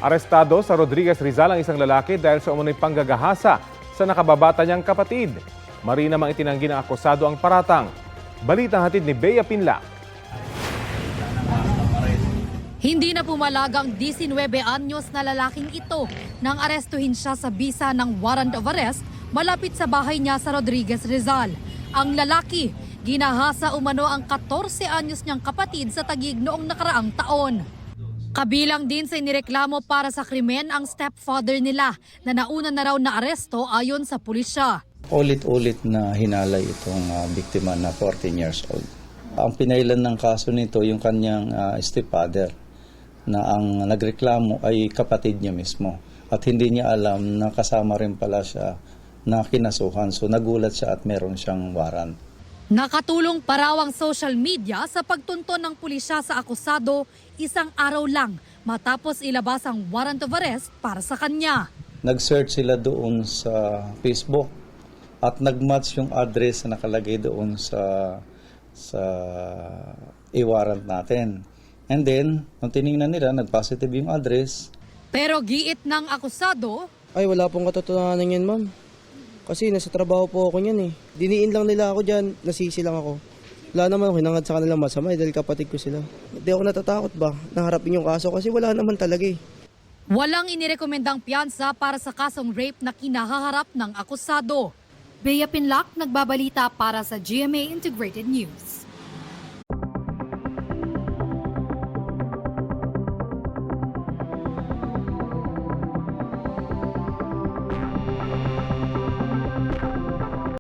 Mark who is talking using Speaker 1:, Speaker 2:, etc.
Speaker 1: Arestado sa Rodriguez Rizal ang isang lalaki dahil sa umunoy panggagahasa sa nakababata niyang kapatid. Mari namang itinanggi ng akusado ang paratang. Balitang hatid ni Bea Pinla.
Speaker 2: Hindi na pumalag ang 19 anyos na lalaking ito nang arestuhin siya sa bisa ng warrant of arrest malapit sa bahay niya sa Rodriguez Rizal. Ang lalaki, ginahasa umano ang 14 anyos niyang kapatid sa Taguig noong nakaraang taon. Kabilang din sa inireklamo para sa krimen ang stepfather nila na nauna na raw na aresto ayon sa pulisya.
Speaker 3: Ulit-ulit na hinalay itong biktima na 14 years old. Ang pinailan ng kaso nito yung kanyang stepfather na ang nagreklamo ay kapatid niya mismo. At hindi niya alam na kasama rin pala siya na kinasuhan. So nagulat siya at meron siyang warrant.
Speaker 2: Nakatulong pa raw ang social media sa pagtunton ng pulisya sa akusado isang araw lang matapos ilabas ang warrant of arrest para sa kanya.
Speaker 3: Nag-search sila doon sa Facebook at nag-match yung address na nakalagay doon sa i-warrant natin. And then, nung tinignan nila, nag-positive yung address.
Speaker 2: Pero giit ng akusado,
Speaker 4: Ay, wala pong katotohanan yan, ma'am. Kasi nasa trabaho po ako niyan eh. Diniin lang nila ako dyan, nasisi lang ako. Wala naman ako hinangad sa kanila masama dahil kapatid ko sila. Hindi ako natatakot ba na harapin yung kaso kasi wala naman talaga eh.
Speaker 2: walang inirekomendang piyansa para sa kasong rape na kinahaharap ng akusado. Bea Pinlac, nagbabalita para sa GMA Integrated News.